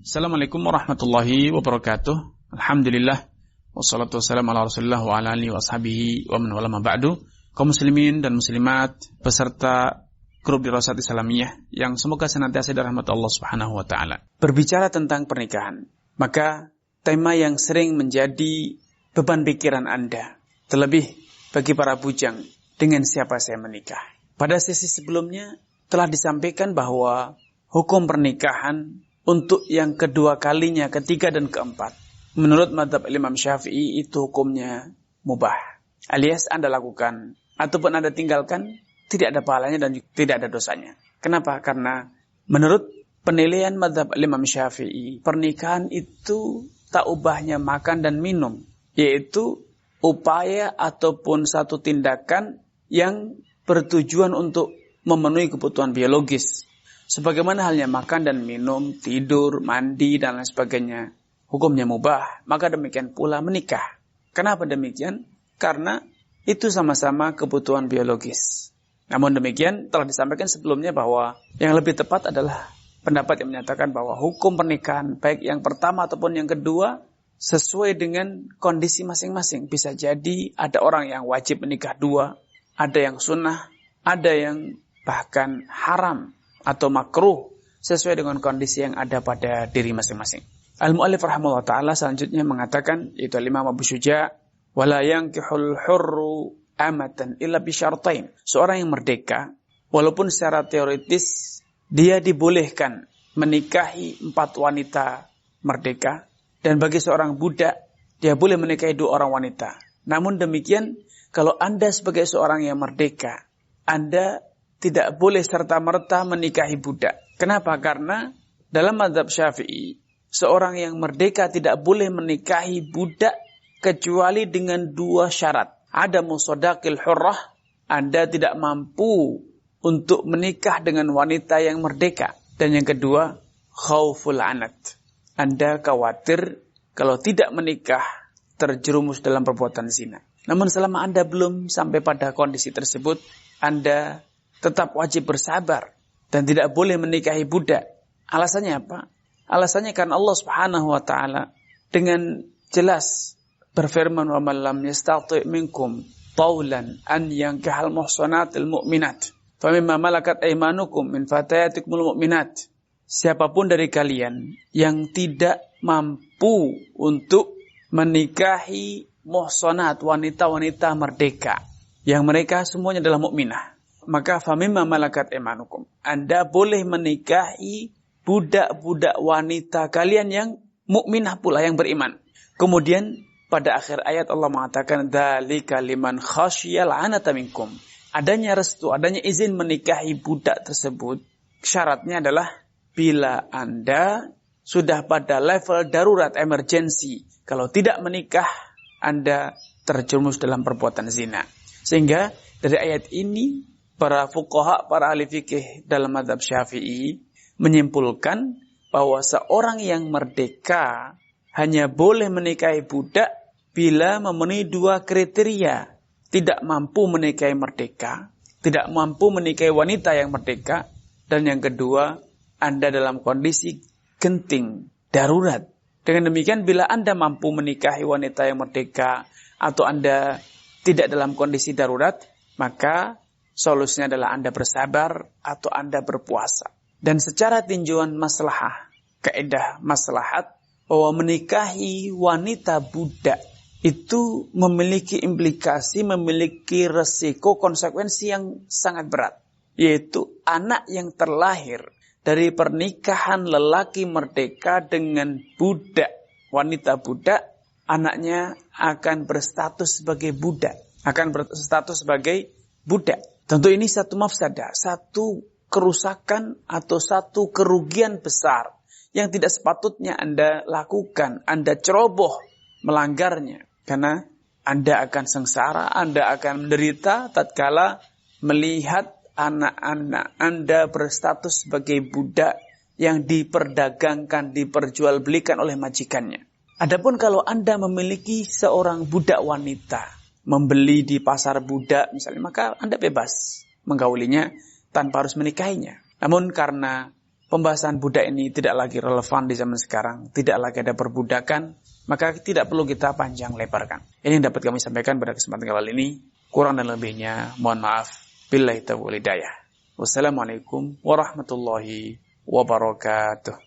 Assalamualaikum warahmatullahi wabarakatuh. Alhamdulillah. Wassalatu wassalamu ala rasulillah wa ala alihi wa ashabihi wa man wala ma ba'du. Kaum muslimin dan muslimat peserta grup Dirasat Islamiyah yang semoga senantiasa dirahmati Allah Subhanahu wa taala. Berbicara tentang pernikahan, maka tema yang sering menjadi beban pikiran Anda, terlebih bagi para bujang, dengan siapa saya menikah. Pada sesi sebelumnya telah disampaikan bahwa hukum pernikahan untuk yang kedua kalinya, ketiga dan keempat, menurut mazhab Imam Syafi'i itu hukumnya mubah. Alias Anda lakukan ataupun Anda tinggalkan, tidak ada pahalanya dan tidak ada dosanya. Kenapa? Karena menurut penilaian mazhab Imam Syafi'i, pernikahan itu tak ubahnya makan dan minum, yaitu upaya ataupun satu tindakan yang bertujuan untuk memenuhi kebutuhan biologis. Sebagaimana halnya makan dan minum, tidur, mandi, dan lain sebagainya, hukumnya mubah. Maka demikian pula menikah. Kenapa demikian? Karena itu sama-sama kebutuhan biologis. Namun demikian, telah disampaikan sebelumnya bahwa yang lebih tepat adalah pendapat yang menyatakan bahwa hukum pernikahan, baik yang pertama ataupun yang kedua, sesuai dengan kondisi masing-masing. Bisa jadi ada orang yang wajib menikah dua, ada yang sunnah, ada yang bahkan haram atau makruh sesuai dengan kondisi yang ada pada diri masing-masing. Al-Mu'allif rahimahullah ta'ala selanjutnya mengatakan, yaitu Imam Abu Syuja', wala yankihul hurru amatan illa bisyartain. Seorang yang merdeka, walaupun secara teoritis dia dibolehkan menikahi 4 wanita merdeka, dan bagi seorang budak dia boleh menikahi 2 orang wanita. Namun demikian, kalau Anda sebagai seorang yang merdeka, Anda tidak boleh serta-merta menikahi budak. Kenapa? Karena dalam mazhab Syafi'i, seorang yang merdeka tidak boleh menikahi budak kecuali dengan 2 syarat. Ada musodakil hurrah, Anda tidak mampu untuk menikah dengan wanita yang merdeka. Dan yang kedua, khauful anat. Anda khawatir kalau tidak menikah terjerumus dalam perbuatan zina. Namun selama Anda belum sampai pada kondisi tersebut, Anda tetap wajib bersabar dan tidak boleh menikahi budak. Alasannya apa? Alasannya karena Allah Subhanahu wa taala dengan jelas berfirman, "Wa man lam yastati' minkum tawlan an yankihal muhsanatil mu'minat fa mimma malakat aymanukum min fatayatikumul mu'minat." Siapapun dari kalian yang tidak mampu untuk menikahi muhsanat, wanita-wanita merdeka yang mereka semuanya adalah mukminah, maka famimma malakat emanukum, Anda boleh menikahi budak-budak wanita kalian yang mukminah pula, yang beriman. Kemudian pada akhir ayat Allah mengatakan, dzalika liman khasyiyal anata minkum. Adanya restu, adanya izin menikahi budak tersebut, syaratnya adalah bila Anda sudah pada level darurat, emergensi. Kalau tidak menikah, Anda terjerumus dalam perbuatan zina. Sehingga dari ayat ini, para fuqaha, para ahli fikih dalam mazhab Syafi'i menyimpulkan bahwa seorang yang merdeka hanya boleh menikahi budak bila memenuhi 2 kriteria. Tidak mampu menikahi merdeka, tidak mampu menikahi wanita yang merdeka, dan yang kedua, Anda dalam kondisi genting, darurat. Dengan demikian, bila Anda mampu menikahi wanita yang merdeka atau Anda tidak dalam kondisi darurat, maka solusinya adalah Anda bersabar atau Anda berpuasa. Dan secara tinjauan maslahah, kaidah maslahat, bahwa menikahi wanita budak itu memiliki implikasi, memiliki resiko, konsekuensi yang sangat berat. Yaitu anak yang terlahir dari pernikahan lelaki merdeka dengan budak, wanita budak, anaknya akan berstatus sebagai budak, akan berstatus sebagai budak. Tentu ini satu mafsadah, satu kerusakan atau satu kerugian besar yang tidak sepatutnya Anda lakukan. Anda ceroboh melanggarnya. Karena Anda akan sengsara, Anda akan menderita tatkala melihat anak-anak Anda berstatus sebagai budak yang diperdagangkan, diperjualbelikan oleh majikannya. Adapun kalau Anda memiliki seorang budak wanita, membeli di pasar budak misalnya, maka Anda bebas menggaulinya tanpa harus menikahinya. Namun karena pembahasan budak ini tidak lagi relevan di zaman sekarang, tidak lagi ada perbudakan, maka tidak perlu kita panjang lebarkan. Ini yang dapat kami sampaikan pada kesempatan kali ini. Kurang dan lebihnya, mohon maaf. Billahi taufiq wal hidayah. Wassalamualaikum warahmatullahi wabarakatuh.